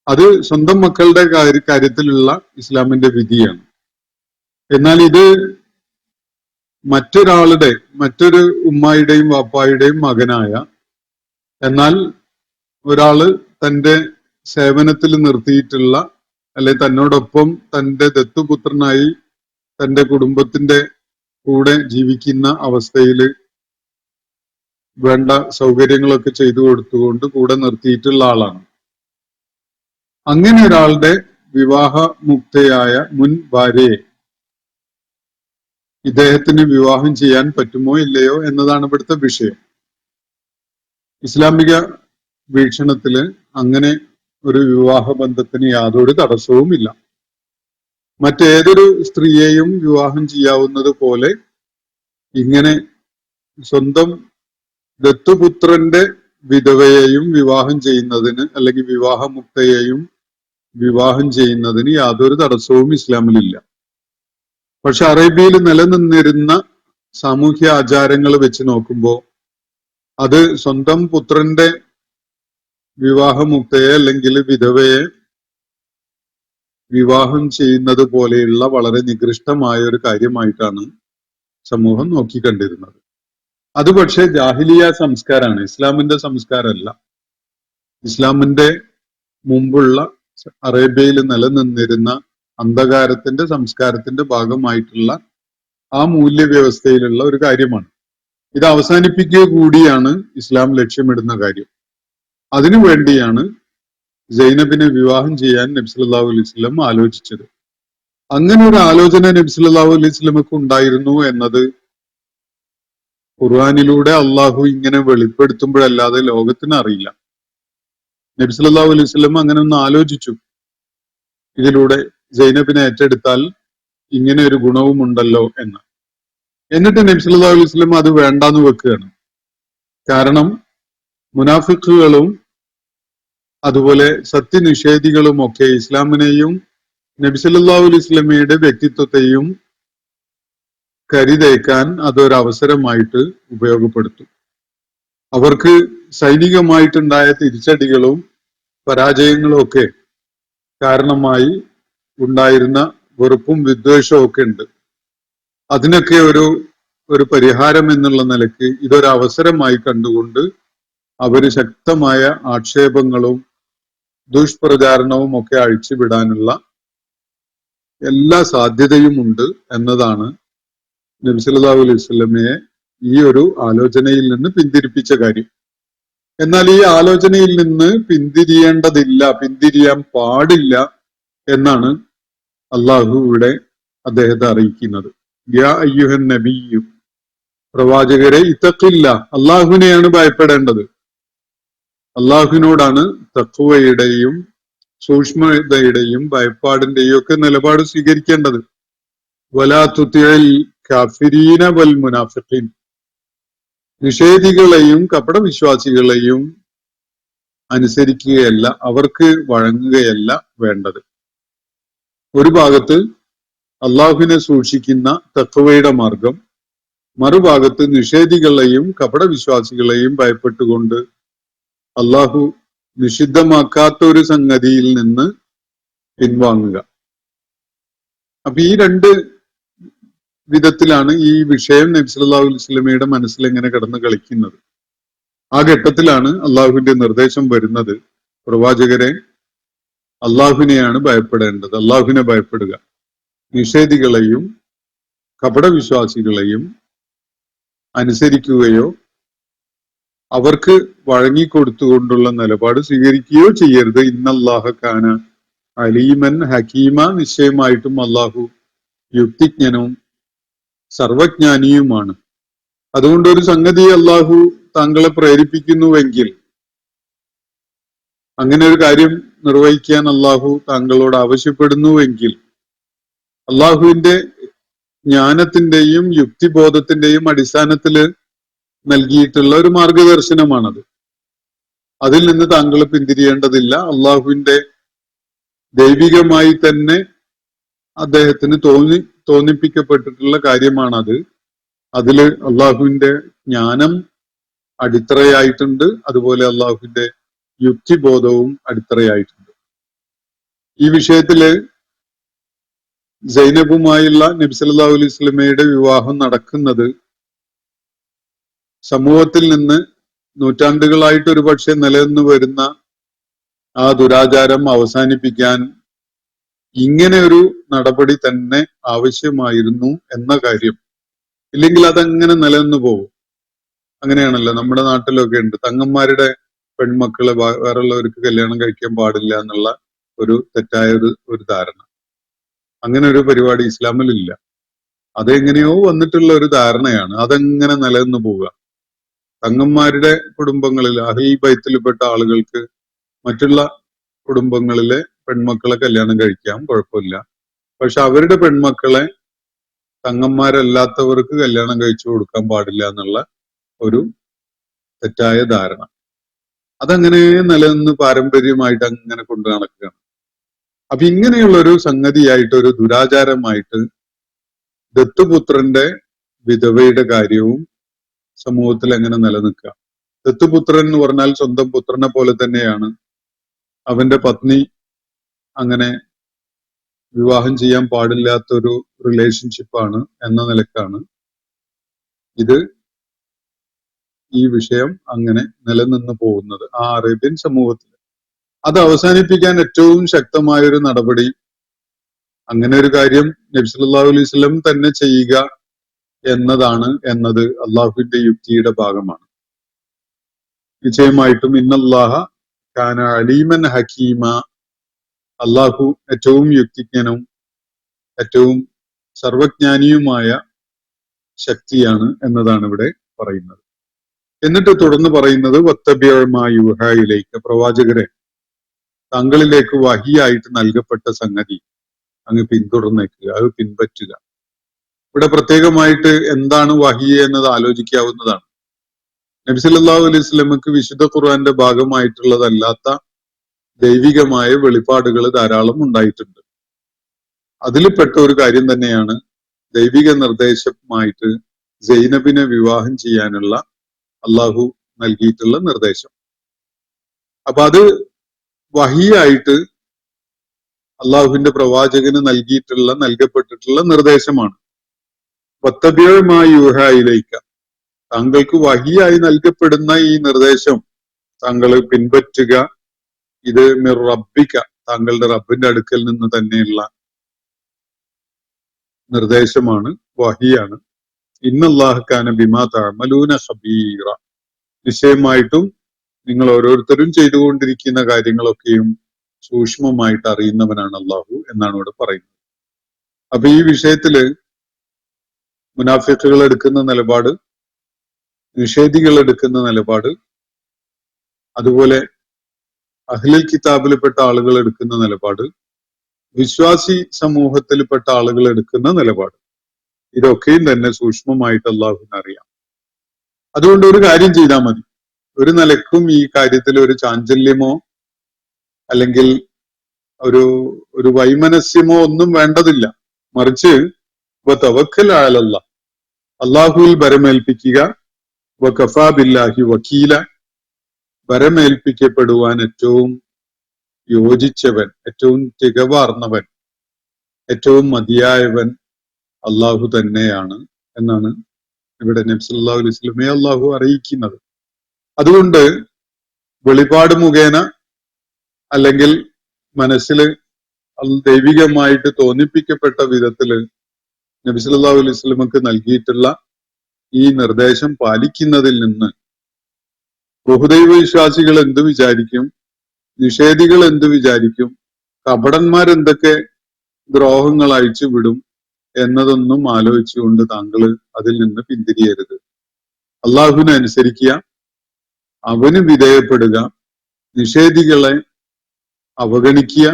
D: അത് സ്വന്തം മക്കളുടെ കാര്യത്തിലുള്ള ഇസ്ലാമിന്റെ വിധിയാണ്. എന്നാൽ ഇത് മറ്റൊരു ഉമ്മായുടെയും വാപ്പായുടെയും മകനായ, എന്നാൽ ഒരാള് തന്റെ സേവനത്തിൽ നിർത്തിയിട്ടുള്ള അല്ലെ തന്നോടൊപ്പം തന്റെ ദത്തുപുത്രനായി തന്റെ കുടുംബത്തിന്റെ കൂടെ ജീവിക്കുന്ന അവസ്ഥയിൽ വേണ്ട സൗകര്യങ്ങളൊക്കെ ചെയ്തു കൊടുത്തുകൊണ്ട് കൂടെ നിർത്തിയിട്ടുള്ള ആളാണ്. അങ്ങനെ ഒരാളുടെ വിവാഹമുക്തയായ മുൻ ഭാര്യയെ ഇദ്ദേഹത്തിന് വിവാഹം ചെയ്യാൻ പറ്റുമോ ഇല്ലയോ എന്നതാണ് ഇവിടുത്തെ വിഷയം. ഇസ്ലാമിക വീക്ഷണത്തില് അങ്ങനെ ഒരു വിവാഹ ബന്ധത്തിന് യാതൊരു തടസ്സവുമില്ല. മറ്റേതൊരു സ്ത്രീയെയും വിവാഹം ചെയ്യാവുന്നത് പോലെ ഇങ്ങനെ സ്വന്തം ദത്തുപുത്രന്റെ വിധവയെയും വിവാഹം ചെയ്യുന്നതിന് അല്ലെങ്കിൽ വിവാഹമുക്തയെയും വിവാഹം ചെയ്യുന്നതിന് യാതൊരു തടസ്സവും ഇസ്ലാമിലില്ല. പക്ഷെ അറേബ്യയിൽ നിലനിന്നിരുന്ന സാമൂഹ്യ ആചാരങ്ങൾ വെച്ച് നോക്കുമ്പോൾ അത് സ്വന്തം പുത്രന്റെ വിവാഹമുക്തയെ അല്ലെങ്കിൽ വിധവയെ വിവാഹം ചെയ്യുന്നത് പോലെയുള്ള വളരെ നികൃഷ്ടമായ ഒരു കാര്യമായിട്ടാണ് സമൂഹം നോക്കിക്കണ്ടിരുന്നത്. അത് പക്ഷേ ജാഹിലിയ സംസ്കാരമാണ്, ഇസ്ലാമിന്റെ സംസ്കാരമല്ല. ഇസ്ലാമിന്റെ മുമ്പുള്ള അറേബ്യയിൽ നിലനിന്നിരുന്ന അന്ധകാരത്തിന്റെ സംസ്കാരത്തിന്റെ ഭാഗമായിട്ടുള്ള ആ മൂല്യവ്യവസ്ഥയിലുള്ള ഒരു കാര്യമാണ്. ഇത് അവസാനിപ്പിക്കുക കൂടിയാണ് ഇസ്ലാം ലക്ഷ്യമിടുന്ന കാര്യം. അതിനു വേണ്ടിയാണ് സൈനബിനെ വിവാഹം ചെയ്യാൻ നബി സല്ലല്ലാഹു അലൈഹി വസല്ലം ആലോചിച്ചത്. അങ്ങനെ ഒരു ആലോചന നബി സല്ലല്ലാഹു അലൈഹി വസല്ലമക്ക് ഉണ്ടായിരുന്നു എന്നത് ഖുർആനിലൂടെ അള്ളാഹു ഇങ്ങനെ വെളിപ്പെടുത്തുമ്പോഴല്ലാതെ ലോകത്തിന് അറിയില്ല. നബി സല്ലല്ലാഹു അലൈഹി വസല്ലം അങ്ങനെ ഒന്ന് ആലോചിച്ചു, ഇതിലൂടെ സൈനബിനെ ഏറ്റെടുത്താൽ ഇങ്ങനെ ഒരു ഗുണവും ഉണ്ടല്ലോ എന്ന്. എന്നിട്ട് നബി സല്ലല്ലാഹു അലൈഹി വസല്ലം അത് വേണ്ടാന്ന് വെക്കുകയാണ്. കാരണം മുനാഫിക്കുകളും അതുപോലെ സത്യനിഷേധികളും ഒക്കെ ഇസ്ലാമിനെയും നബി സല്ലല്ലാഹു അലൈഹി വസല്ലമയുടെ വ്യക്തിത്വത്തെയും കരിതേക്കാൻ അതൊരു അവസരമായിട്ട് ഉപയോഗപ്പെടുത്തും. അവർക്ക് സൈനികമായിട്ടുണ്ടായ തിരിച്ചടികളും പരാജയങ്ങളും ഒക്കെ കാരണമായി ഉണ്ടായിരുന്ന വെറുപ്പും വിദ്വേഷവും ഒക്കെ ഉണ്ട്. അതിനൊക്കെ ഒരു പരിഹാരം എന്നുള്ള നിലയ്ക്ക് ഇതൊരു അവസരമായി കണ്ടുകൊണ്ട് അവര് ശക്തമായ ആക്ഷേപങ്ങളും ദുഷ്പ്രചാരണവും ഒക്കെ അഴിച്ചുവിടാനുള്ള എല്ലാ സാധ്യതയും ഉണ്ട് എന്നതാണ് നബി സല്ലല്ലാഹു അലൈഹി വസല്ലമയെ ഈ ഒരു ആലോചനയിൽ നിന്ന് പിന്തിരിപ്പിച്ച കാര്യം. എന്നാൽ ഈ ആലോചനയിൽ നിന്ന് പിന്തിരിയേണ്ടതില്ല, പിന്തിരിയാൻ പാടില്ല എന്നാണ് അള്ളാഹു ഇവിടെ അദ്ദേഹത്തെ അറിയിക്കുന്നത്. യാ അയ്യുഹൻ നബിയ്യു, പ്രവാചകരെ, ഇത്തഖില്ല, അള്ളാഹുവിനെയാണ് ഭയപ്പെടേണ്ടത്. അള്ളാഹുവിനോടാണ് തഖ്വയുടെയും സൂക്ഷ്മതയുടെയും ഭയപ്പാടിന്റെയും ഒക്കെ നിലപാട് സ്വീകരിക്കേണ്ടത്. വലാ തുതിഇൽ കാഫിരീന വൽ മുനാഫിഖീൻ, നിഷേധികളെയും കപടവിശ്വാസികളെയും അനുസരിക്കുകയല്ല, അവർക്ക് വഴങ്ങുകയല്ല വേണ്ടത്. ഒരു ഭാഗത്ത് അള്ളാഹുവിനെ സൂക്ഷിക്കുന്ന തഖ്വയുടെ മാർഗം, മറുഭാഗത്ത് നിഷേധികളെയും കപടവിശ്വാസികളെയും ഭയപ്പെട്ടുകൊണ്ട് അള്ളാഹു നിഷിദ്ധമാക്കാത്ത ഒരു സംഗതിയിൽ നിന്ന് പിൻവാങ്ങുക. അപ്പൊ ഈ രണ്ട് വിധത്തിലാണ് ഈ വിഷയം നബി സല്ലല്ലാഹു അലൈഹി വസല്ലമയുടെ മനസ്സിൽ എങ്ങനെ കിടന്ന് കളിക്കുന്നത്. ആ ഘട്ടത്തിലാണ് അള്ളാഹുവിന്റെ നിർദ്ദേശം വരുന്നത്, പ്രവാചകരെ, അള്ളാഹുവിനെയാണ് ഭയപ്പെടേണ്ടത്, അള്ളാഹുവിനെ ഭയപ്പെടുക, നിഷേധികളെയും കപടവിശ്വാസികളെയും അനുസരിക്കുകയോ അവർക്ക് വഴങ്ങിക്കൊടുത്തുകൊണ്ടുള്ള നിലപാട് സ്വീകരിക്കുകയോ ചെയ്യരുത്. ഇന്നല്ലാഹ കാന അലീമൻ ഹക്കീമ, നിശ്ചയമായിട്ടും അള്ളാഹു യുക്തിജ്ഞനവും സർവജ്ഞാനിയുമാണ്. അതുകൊണ്ട് ഒരു സംഗതി അള്ളാഹു താങ്കളെ പ്രേരിപ്പിക്കുന്നുവെങ്കിൽ, അങ്ങനെ ഒരു കാര്യം നിർവഹിക്കാൻ അള്ളാഹു താങ്കളോട് ആവശ്യപ്പെടുന്നുവെങ്കിൽ, അള്ളാഹുവിന്റെ ജ്ഞാനത്തിന്റെയും യുക്തിബോധത്തിന്റെയും അടിസ്ഥാനത്തിൽ നൽകിയിട്ടുള്ള ഒരു മാർഗദർശനമാണത്. അതിൽ നിന്ന് താങ്കൾ പിന്തിരിയേണ്ടതില്ല. അള്ളാഹുവിന്റെ ദൈവികമായി തന്നെ അദ്ദേഹത്തിന് തോന്നിപ്പിക്കപ്പെട്ടിട്ടുള്ള കാര്യമാണത്. അതില് അള്ളാഹുവിന്റെ ജ്ഞാനം അടിത്തറയായിട്ടുണ്ട്, അതുപോലെ അള്ളാഹുവിന്റെ യുക്തിബോധവും അടിത്തറയായിട്ടുണ്ട്. ഈ വിഷയത്തില് സൈനബുമായുള്ള നബി സല്ലല്ലാഹു അലൈഹി വസല്ലമയുടെ വിവാഹം നടക്കുന്നത് സമൂഹത്തിൽ നിന്ന് നൂറ്റാണ്ടുകളായിട്ട് ഒരു പക്ഷെ നിലനിന്നു വരുന്ന ആ ദുരാചാരം അവസാനിപ്പിക്കാൻ ഇങ്ങനെ ഒരു നടപടി തന്നെ ആവശ്യമായിരുന്നു എന്ന കാര്യം, ഇല്ലെങ്കിൽ അതങ്ങനെ നിലനിന്നു പോകും. അങ്ങനെയാണല്ലോ നമ്മുടെ നാട്ടിലൊക്കെ ഉണ്ട്, തങ്ങന്മാരുടെ പെൺമക്കളെ വേറുള്ളവർക്ക് കല്യാണം കഴിക്കാൻ പാടില്ല എന്നുള്ള ഒരു തെറ്റായ ഒരു ധാരണ. അങ്ങനെ ഒരു പരിപാടി ഇസ്ലാമിലില്ല. അതെങ്ങനെയോ വന്നിട്ടുള്ള ഒരു ധാരണയാണ്, അതെങ്ങനെ നിലനിന്നു പോവുക. തങ്ങന്മാരുടെ കുടുംബങ്ങളിൽ അഹ്ലുൽ ബൈത്തിൽപ്പെട്ട ആളുകൾക്ക് മറ്റുള്ള കുടുംബങ്ങളിലെ പെൺമക്കളെ കല്യാണം കഴിക്കാം, കുഴപ്പമില്ല. പക്ഷെ അവരുടെ പെൺമക്കളെ തങ്ങന്മാരല്ലാത്തവർക്ക് കല്യാണം കഴിച്ചു കൊടുക്കാൻ പാടില്ല എന്നുള്ള ഒരു തെറ്റായ ധാരണ, അതങ്ങനെ നിലനിന്ന് പാരമ്പര്യമായിട്ട് അങ്ങനെ കൊണ്ടു നടക്കുകയാണ്. അപ്പൊ ഇങ്ങനെയുള്ള ഒരു സംഗതിയായിട്ട്, ഒരു ദുരാചാരമായിട്ട് ദത്തുപുത്രന്റെ വിധവയുടെ കാര്യവും സമൂഹത്തിൽ എങ്ങനെ നിലനിൽക്കുക. ദത്തുപുത്രൻ എന്ന് പറഞ്ഞാൽ സ്വന്തം പുത്രനെ പോലെ തന്നെയാണ്. അവന്റെ പത്നി അങ്ങനെ വിവാഹം ചെയ്യാൻ പാടില്ലാത്തൊരു റിലേഷൻഷിപ്പാണ് എന്ന നിലക്കാണ് ഈ വിഷയം അങ്ങനെ നിലനിന്ന് പോകുന്നത് ആ അറേബ്യൻ സമൂഹത്തിൽ. അത് അവസാനിപ്പിക്കാൻ ഏറ്റവും ശക്തമായൊരു നടപടി, അങ്ങനെ ഒരു കാര്യം നബി സല്ലല്ലാഹു അലൈഹി വസല്ലം തന്നെ ചെയ്യുക എന്നത് അള്ളാഹുവിന്റെ യുക്തിയുടെ ഭാഗമാണ്. നിശ്ചയമായിട്ടും ഇന്നല്ലാഹ കാന അലീമൻ ഹക്കീമ, അള്ളാഹു ഏറ്റവും യുക്തിജ്ഞനും ഏറ്റവും സർവജ്ഞാനിയുമായ ശക്തിയാണ് എന്നതാണ് ഇവിടെ പറയുന്നത്. എന്നിട്ട് തുടർന്ന് പറയുന്നത് വത്തബിഅമായുഹായിലേക്ക്, പ്രവാചകരെ താങ്കളിലേക്ക് വഹിയായിട്ട് നൽകപ്പെട്ട സംഗതി അങ്ങ് പിന്തുടർന്നേക്കുക, അത് പിൻപറ്റുക. ഇവിടെ പ്രത്യേകമായിട്ട് എന്താണ് വഹി എന്നത് ആലോചിക്കാവുന്നതാണ്. നബി സല്ലല്ലാഹു അലൈഹി വസല്ലമക്ക് വിശുദ്ധ ഖുർആന്റെ ഭാഗമായിട്ടുള്ളതല്ലാത്ത ദൈവികമായ വെളിപാടുകൾ ധാരാളം ഉണ്ടായിട്ടുണ്ട്. അതിൽപ്പെട്ട ഒരു കാര്യം തന്നെയാണ് ദൈവിക നിർദ്ദേശമായിട്ട് സൈനബിനെ വിവാഹം ചെയ്യാനുള്ള അള്ളാഹു നൽകിയിട്ടുള്ള നിർദ്ദേശം. അപ്പൊ അത് വഹിയായിട്ട് അള്ളാഹുവിന്റെ പ്രവാചകന് നൽകപ്പെട്ടിട്ടുള്ള നിർദ്ദേശമാണ്. വത്തബിഅമായുഹായിലേക്ക്, താങ്കൾക്ക് വഹിയായി നൽകപ്പെടുന്ന ഈ നിർദ്ദേശം താങ്കൾ പിൻപറ്റുക. ഇത് മിർ റബ്ബിക, താങ്കളുടെ റബ്ബിന്റെ അടുക്കൽ നിന്ന് തന്നെയുള്ള നിർദ്ദേശമാണ്, വഹിയാണ്. ഇന്നല്ലാഹ കാന ബിമാ തഅമലൂന ഖബീറ, നിശ്ചയമായിട്ടും നിങ്ങൾ ഓരോരുത്തരും ചെയ്തുകൊണ്ടിരിക്കുന്ന കാര്യങ്ങളൊക്കെയും സൂക്ഷ്മമായിട്ട് അറിയുന്നവനാണ് അള്ളാഹു എന്നാണ് ഇവിടെ പറയുന്നത്. അപ്പൊ ഈ വിഷയത്തില് മുനാഫിഖുകൾ എടുക്കുന്ന നിലപാട്, നിഷേധികൾ എടുക്കുന്ന നിലപാട്, അതുപോലെ അഹ്ലുൽ കിതാബിൽപ്പെട്ട ആളുകൾ എടുക്കുന്ന നിലപാട്, വിശ്വാസി സമൂഹത്തിൽപ്പെട്ട ആളുകൾ എടുക്കുന്ന നിലപാട്, ഇതൊക്കെയും തന്നെ സൂക്ഷ്മമായിട്ട് അള്ളാഹുവിന് അറിയാം. അതുകൊണ്ട് ഒരു കാര്യം ചെയ്താൽ മതി, ഒരു നിലക്കും ഈ കാര്യത്തിൽ ഒരു ചാഞ്ചല്യമോ അല്ലെങ്കിൽ ഒരു വൈമനസ്യമോ ഒന്നും വേണ്ടതില്ല. മറിച്ച് വതവക്കൽ അലല്ലാഹ്, അള്ളാഹുവിൽ ഭരമേൽപ്പിക്കുക. വകഫാ ബില്ലാഹി വക്കീല, ഭരമേൽപ്പിക്കപ്പെടുവാൻ ഏറ്റവും യോജിച്ചവൻ, ഏറ്റവും തികവാർന്നവൻ, ഏറ്റവും മതിയായവൻ അള്ളാഹു തന്നെയാണ് എന്നാണ് ഇവിടെ നബി സല്ലല്ലാഹു അലൈഹി വസല്ലമയെ അള്ളാഹു അറിയിക്കുന്നത്. അതുകൊണ്ട് വെളിപാട് മുഖേന അല്ലെങ്കിൽ മനസ്സിൽ ദൈവികമായിട്ട് തോന്നിപ്പിക്കപ്പെട്ട വിധത്തില് നബി സല്ലല്ലാഹു അലൈഹി വസല്ലമക്ക് നൽകിയിട്ടുള്ള ഈ നിർദ്ദേശം പാലിക്കുന്നതിൽ നിന്ന് ബഹുദൈവ വിശ്വാസികൾ എന്ത് വിചാരിക്കും, നിഷേധികൾ എന്ത് വിചാരിക്കും, കപടന്മാരെന്തൊക്കെ ദ്രോഹങ്ങൾ അയച്ചു വിടും എന്നതൊന്നും ആലോചിച്ചുകൊണ്ട് താങ്കൾ അതിൽ നിന്ന് പിന്തിരിയരുത്. അള്ളാഹുവിനെ അനുസരിക്കുക, അവന് വിധേയപ്പെടുക, നിഷേധികളെ അവഗണിക്കുക,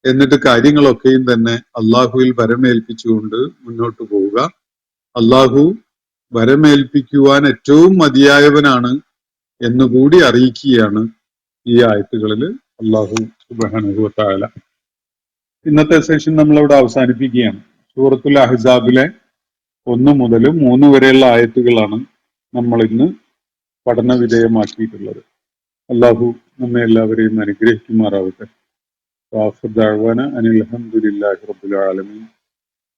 D: എന്നിട്ട് കാര്യങ്ങളൊക്കെയും തന്നെ അള്ളാഹുവിൽ വരമേൽപ്പിച്ചുകൊണ്ട് മുന്നോട്ട് പോവുക. അള്ളാഹു വരമേൽപ്പിക്കുവാൻ ഏറ്റവും മതിയായവനാണ് എന്നുകൂടി അറിയിക്കുകയാണ് ഈ ആയത്തുകളിൽ അള്ളാഹു സുബ്ഹാനഹു വ തആല. ഇന്നത്തെ സെഷൻ നമ്മളവിടെ അവസാനിപ്പിക്കുകയാണ്. സൂറത്തുൽ അഹ്സാബിലെ 1 മുതൽ 3 വരെയുള്ള ആയത്തുകളാണ് നമ്മൾ ഇന്ന് പഠന വിധേയമാക്കിയിട്ടുള്ളത്. അള്ളാഹു നമ്മെ എല്ലാവരെയും അനുഗ്രഹിക്കുമാറാവട്ടെ. അനിൽ ഹംദുലില്ലാഹി റബ്ബിൽ ആലമീൻ.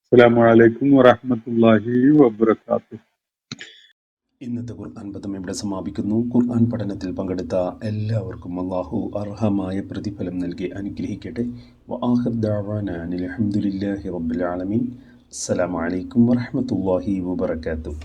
D: അസ്സലാമു അലൈക്കും വറഹ്മത്തുള്ളാഹി വബറകാതുഹു.
C: ഇന്നത്തെ ഖുർആൻ പദം ഇവിടെ സമാപിക്കുന്നു. ഖുർആൻ പഠനത്തിൽ പങ്കെടുത്ത എല്ലാവർക്കും അല്ലാഹു അർഹമായ പ്രതിഫലം നൽകി അനുഗ്രഹിക്കട്ടെ. വആഖിർ ദഅവാനാ അനിൽ ഹംദുലില്ലാഹി റബ്ബിൽ ആലമീൻ. അസ്സലാമു അലൈക്കും വറഹ്മത്തുള്ളാഹി വബറകാതുഹു.